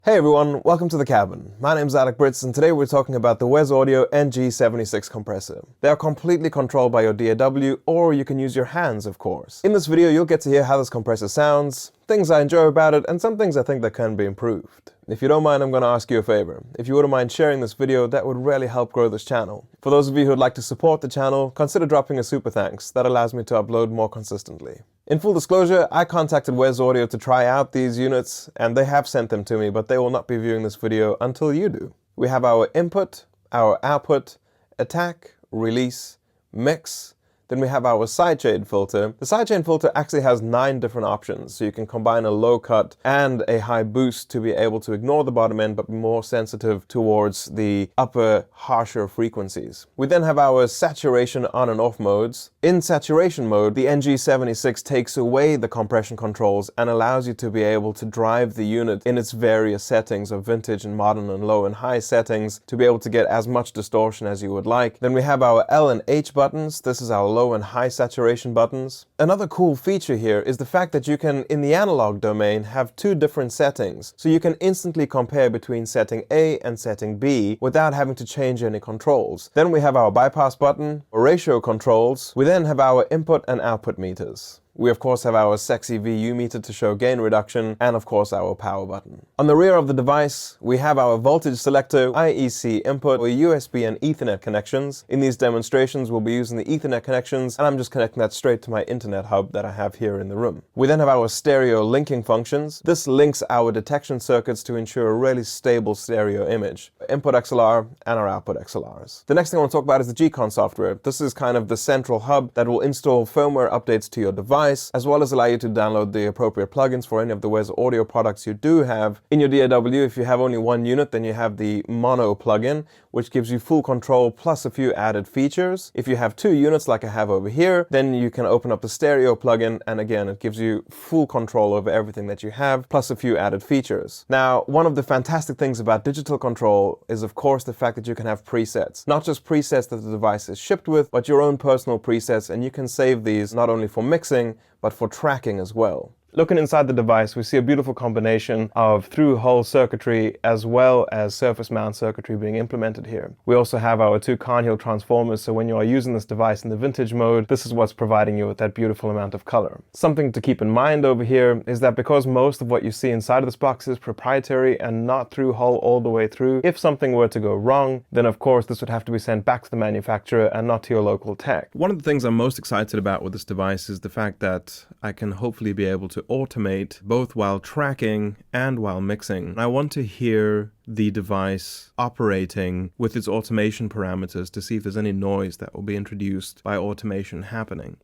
Hey everyone, welcome to the cabin. My name's Alec Brits and today we're talking about the WES Audio NG76 compressor. They are completely controlled by your DAW, or you can use your hands, of course. In this video you'll get to hear how this compressor sounds, things I enjoy about it, and some things I think that can be improved. If you don't mind, I'm going to ask you a favor. If you wouldn't mind sharing this video, that would really help grow this channel. For those of you who would like to support the channel, consider dropping a super thanks. That allows me to upload more consistently. In full disclosure, I contacted WES Audio to try out these units, and they have sent them to me, but they will not be viewing this video until you do. We have our input, our output, attack, release, mix. Then we have our sidechain filter. The sidechain filter actually has 9 different options, so you can combine a low cut and a high boost to be able to ignore the bottom end but be more sensitive towards the upper, harsher frequencies. We then have our saturation on and off modes. In saturation mode, the ng76 takes away the compression controls and allows you to be able to drive the unit in its various settings of vintage and modern and low and high settings to be able to get as much distortion as you would like. Then we have our L and H buttons. This is our low and high saturation buttons. Another cool feature here is the fact that you can, in the analog domain, have 2 different settings. So you can instantly compare between setting A and setting B without having to change any controls. Then we have our bypass button, ratio controls. We then have our input and output meters. We of course have our sexy VU meter to show gain reduction, and of course our power button. On the rear of the device, we have our voltage selector, IEC input, or USB and Ethernet connections. In these demonstrations, we'll be using the Ethernet connections, and I'm just connecting that straight to my internet hub that I have here in the room. We then have our stereo linking functions. This links our detection circuits to ensure a really stable stereo image. Input XLR and our output XLRs. The next thing I want to talk about is the G-Con software. This is kind of the central hub that will install firmware updates to your device, as well as allow you to download the appropriate plugins for any of the WES Audio products you do have. In your DAW, if you have only one unit, then you have the mono plugin, which gives you full control plus a few added features. If you have 2 units like I have over here, then you can open up the stereo plugin, and again, it gives you full control over everything that you have, plus a few added features. Now, one of the fantastic things about digital control is of course the fact that you can have presets. Not just presets that the device is shipped with, but your own personal presets, and you can save these not only for mixing, but for tracking as well. Looking inside the device, we see a beautiful combination of through-hole circuitry as well as surface mount circuitry being implemented here. We also have our 2 Carnhill transformers, so when you are using this device in the vintage mode, this is what's providing you with that beautiful amount of color. Something to keep in mind over here is that because most of what you see inside of this box is proprietary and not through-hole all the way through, if something were to go wrong, then of course this would have to be sent back to the manufacturer and not to your local tech. One of the things I'm most excited about with this device is the fact that I can hopefully be able to automate both while tracking and while mixing. I want to hear the device operating with its automation parameters to see if there's any noise that will be introduced by automation happening.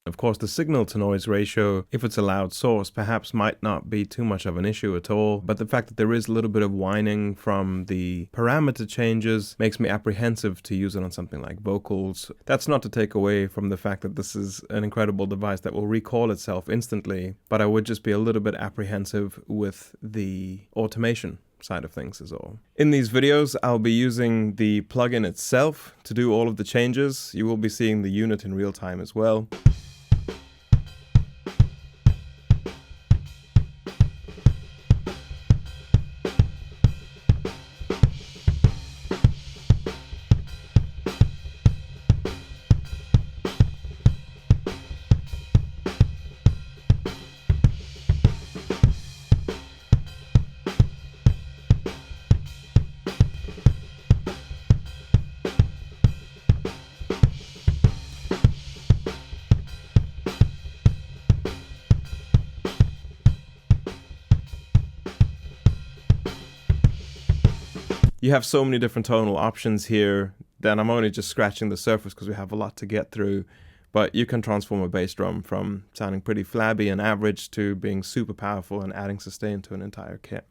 Of course, the signal-to-noise ratio, if it's a loud source, perhaps might not be too much of an issue at all, but the fact that there is a little bit of whining from the parameter changes makes me apprehensive to use it on something like vocals. That's not to take away from the fact that this is an incredible device that will recall itself instantly, but I would just be a little bit apprehensive with the automation side of things is all. In these videos, I'll be using the plugin itself to do all of the changes. You will be seeing the unit in real time as well. You have so many different tonal options here that I'm only just scratching the surface because we have a lot to get through. But you can transform a bass drum from sounding pretty flabby and average to being super powerful and adding sustain to an entire kit.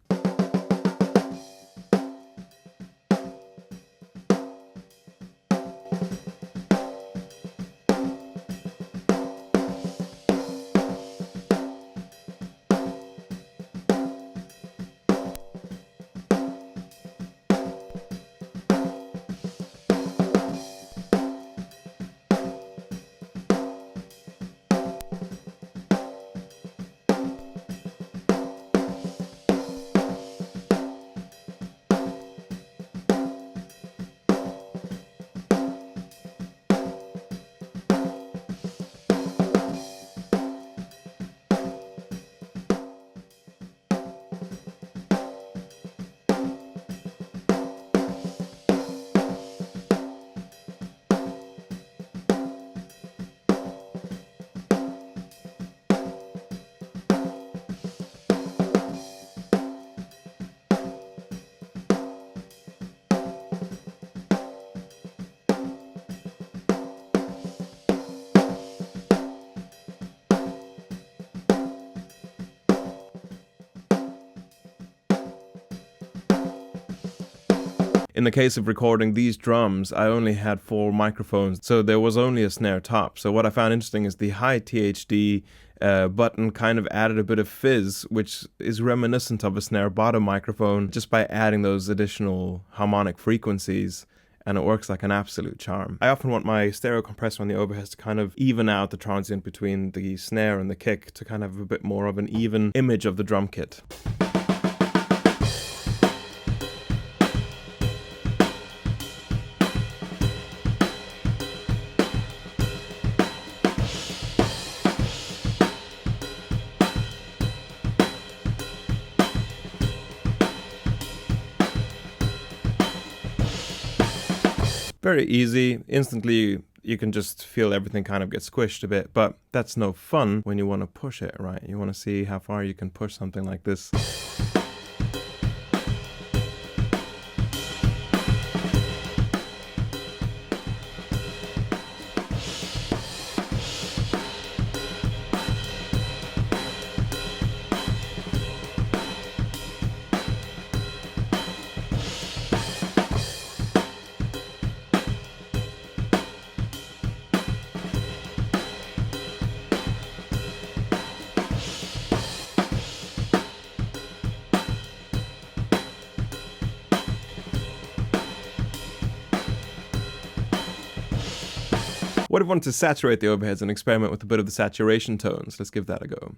In the case of recording these drums, I only had 4 microphones, so there was only a snare top. So what I found interesting is the high THD button kind of added a bit of fizz, which is reminiscent of a snare bottom microphone, just by adding those additional harmonic frequencies, and it works like an absolute charm. I often want my stereo compressor on the overheads to kind of even out the transient between the snare and the kick to kind of have a bit more of an even image of the drum kit. Very easy. Instantly, you can just feel everything kind of get squished a bit, but that's no fun when you want to push it, right? You want to see how far you can push something like this. What if we wanted to saturate the overheads and experiment with a bit of the saturation tones? Let's give that a go.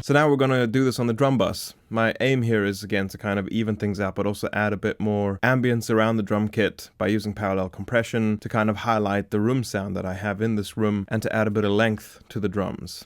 So now we're going to do this on the drum bus. My aim here is again to kind of even things out, but also add a bit more ambience around the drum kit by using parallel compression to kind of highlight the room sound that I have in this room and to add a bit of length to the drums.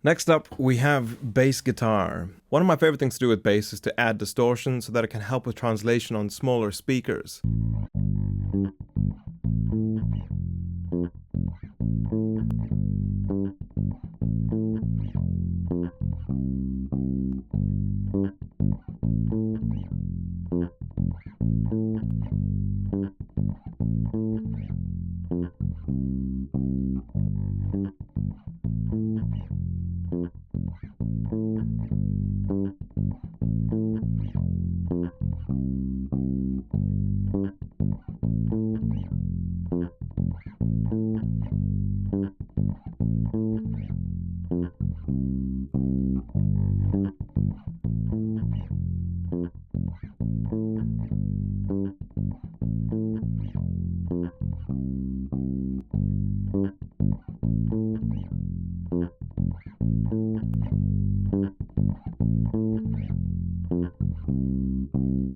Next up, we have bass guitar. One of my favorite things to do with bass is to add distortion so that it can help with translation on smaller speakers.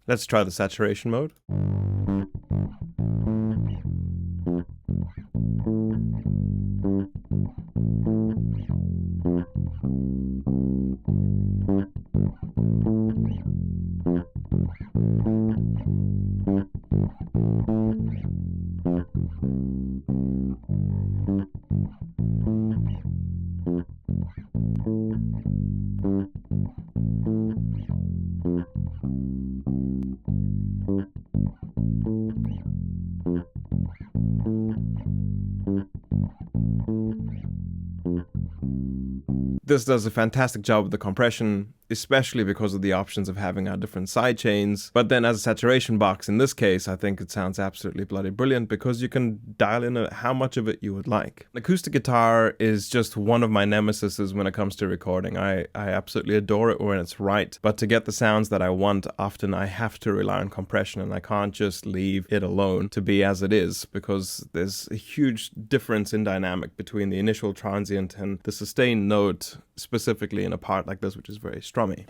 Let's try the saturation mode. This does a fantastic job with the compression, especially because of the options of having our different side chains. But then as a saturation box, in this case, I think it sounds absolutely bloody brilliant because you can dial in how much of it you would like. An acoustic guitar is just one of my nemesises when it comes to recording. I absolutely adore it when it's right, but to get the sounds that I want, often I have to rely on compression, and I can't just leave it alone to be as it is, because there's a huge difference in dynamic between the initial transient and the sustained note, specifically in a part like this, which is very strummy.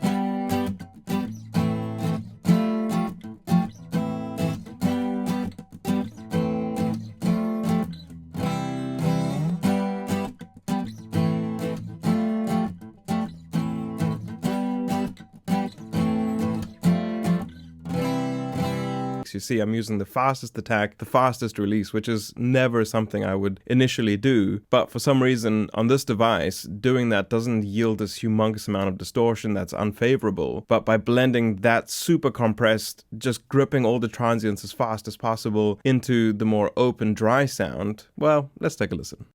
You see, I'm using the fastest attack, the fastest release, which is never something I would initially do. But for some reason on this device, doing that doesn't yield this humongous amount of distortion that's unfavorable. But by blending that super compressed, just gripping all the transients as fast as possible into the more open, dry sound, well, let's take a listen.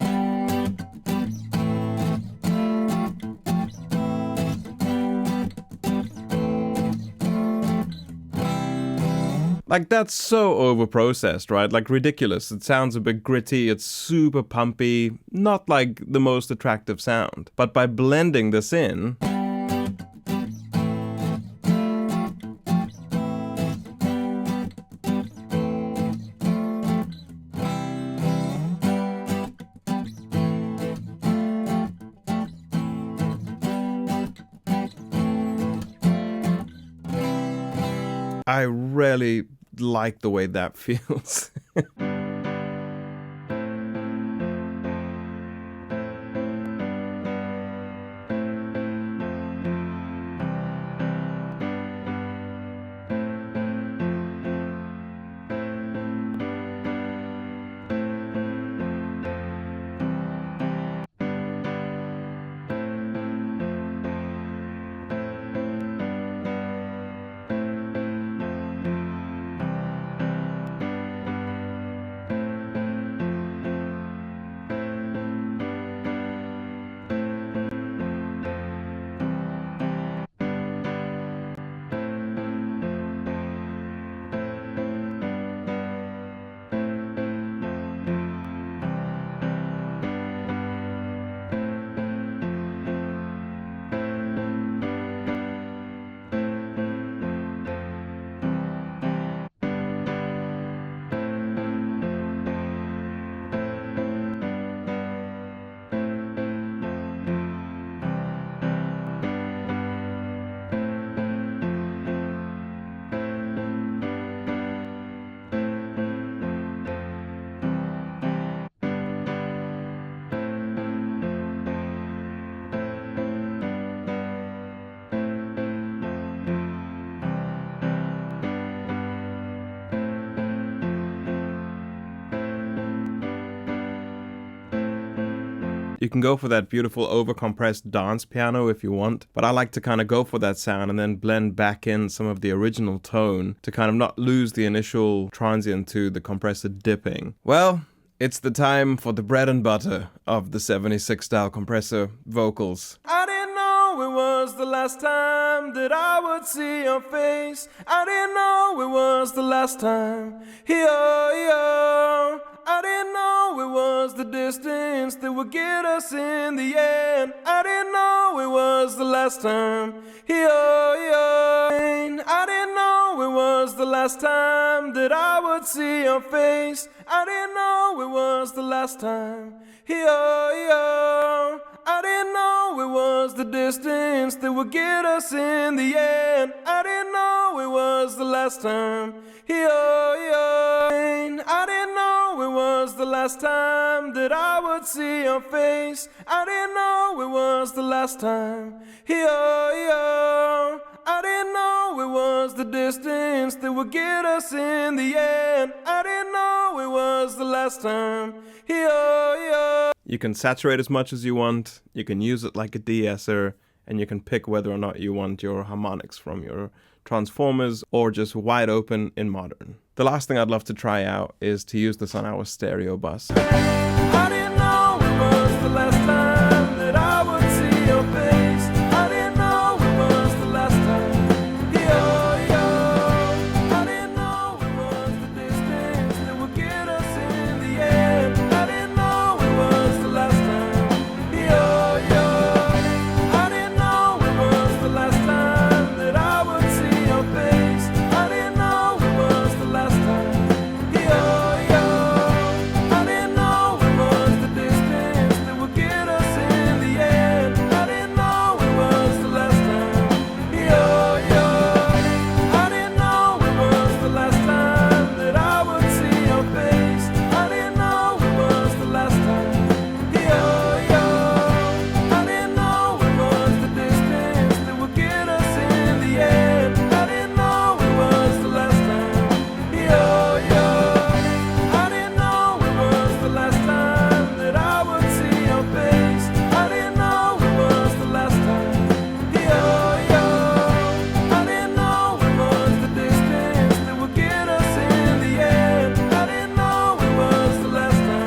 Like, that's so overprocessed, right? Like, ridiculous. It sounds a bit gritty, it's super pumpy, not like the most attractive sound. But by blending this in, I really like the way that feels. You can go for that beautiful overcompressed dance piano if you want, but I like to kind of go for that sound and then blend back in some of the original tone to kind of not lose the initial transient to the compressor dipping. Well, it's the time for the bread and butter of the 76 style compressor vocals. I didn't know it was the last time that I would see your face. I didn't know it was the last time. I didn't know it was the distance that would get us in the end. I didn't know it was the last time. I didn't know it was the last time that I would see your face. I didn't know it was the last time. I didn't know it was the distance that would get us in the end. I didn't know it was was the last time. I didn't know it was the last time that I would see your face. I didn't know it was the last time. I didn't know it was the distance that would get us in the end. I didn't know it was the last time. You can saturate as much as you want, you can use it like a de-esser, and you can pick whether or not you want your harmonics from your transformers or just wide open in modern. The last thing I'd love to try out is to use this on our stereo bus. I didn't know it was the last time that I would see your face. I didn't know it was the last time. I didn't know it was the distance that would get us in the end. I didn't know it was the last time. I didn't know it was the last time that I would see your face. I didn't know it was the last time. I didn't know it was the distance that would get us in the end. I didn't know it was the last time. I didn't know it was the last time that I would see your face. I didn't know it was the last time. I didn't know it was the distance that would get us in the end. I didn't know it was the last time. I didn't know it was the last time that I would see your face. I didn't know it was the last time. I didn't know it was the distance that would get us in the end. I didn't know it was the last time.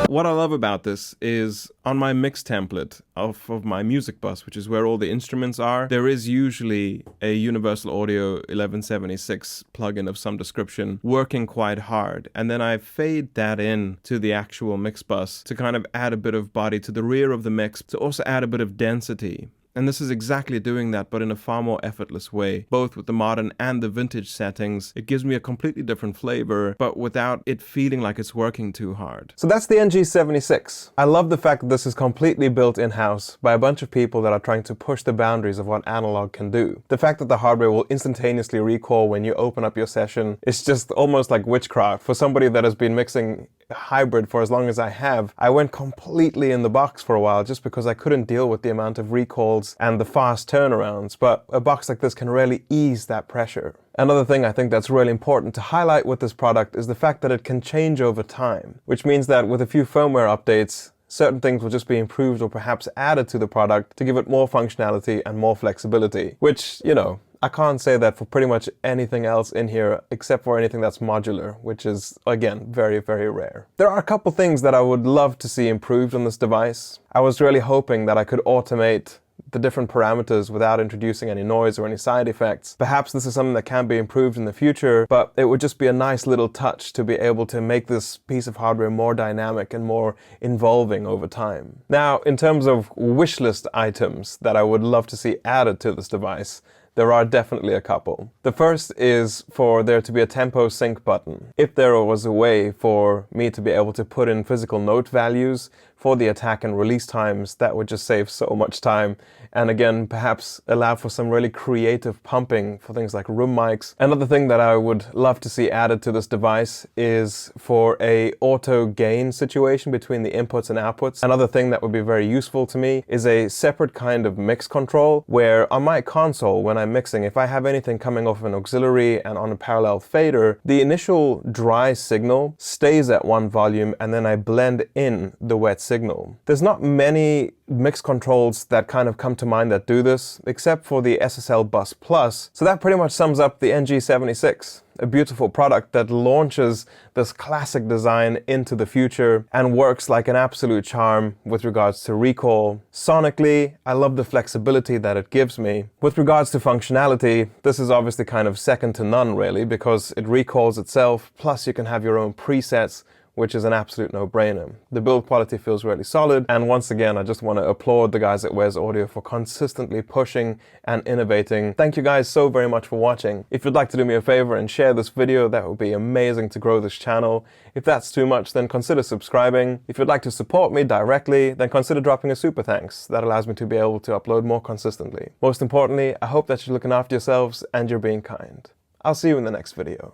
What I love about this is on my mix template of my music bus, which is where all the instruments are, there is usually a Universal Audio 1176 plugin of some description working quite hard. And then I fade that in to the actual mix bus to kind of add a bit of body to the rear of the mix, to also add a bit of density. And this is exactly doing that, but in a far more effortless way. Both with the modern and the vintage settings, it gives me a completely different flavor, but without it feeling like it's working too hard. So that's the ng76. I love the fact that this is completely built in-house by a bunch of people that are trying to push the boundaries of what analog can do. The fact that the hardware will instantaneously recall when you open up your session is just almost like witchcraft. For somebody that has been mixing hybrid for as long as I have, I went completely in the box for a while just because I couldn't deal with the amount of recalls and the fast turnarounds, but a box like this can really ease that pressure. Another thing I think that's really important to highlight with this product is the fact that it can change over time, which means that with a few firmware updates, certain things will just be improved or perhaps added to the product to give it more functionality and more flexibility, which, you know, I can't say that for pretty much anything else in here except for anything that's modular, which is, again, very, very rare. There are a couple things that I would love to see improved on this device. I was really hoping that I could automate the different parameters without introducing any noise or any side effects. Perhaps this is something that can be improved in the future, but it would just be a nice little touch to be able to make this piece of hardware more dynamic and more involving over time. Now, in terms of wish list items that I would love to see added to this device, there are definitely a couple. The first is for there to be a tempo sync button. If there was a way for me to be able to put in physical note values for the attack and release times, that would just save so much time. And again, perhaps allow for some really creative pumping for things like room mics. Another thing that I would love to see added to this device is for a auto gain situation between the inputs and outputs. Another thing that would be very useful to me is a separate kind of mix control where on my console, when I'm mixing, if I have anything coming off of an auxiliary and on a parallel fader, the initial dry signal stays at one volume and then I blend in the wet signal. There's not many mix controls that kind of come to mind that do this, except for the SSL Bus Plus. So that pretty much sums up the ng76. A beautiful product that launches this classic design into the future and works like an absolute charm with regards to recall. Sonically, I love the flexibility that it gives me. With regards to functionality, this is obviously kind of second to none really, because it recalls itself, plus you can have your own presets which is an absolute no-brainer. The build quality feels really solid, and once again, I just want to applaud the guys at WES Audio for consistently pushing and innovating. Thank you guys so very much for watching. If you'd like to do me a favor and share this video, that would be amazing to grow this channel. If that's too much, then consider subscribing. If you'd like to support me directly, then consider dropping a super thanks. That allows me to be able to upload more consistently. Most importantly, I hope that you're looking after yourselves and you're being kind. I'll see you in the next video.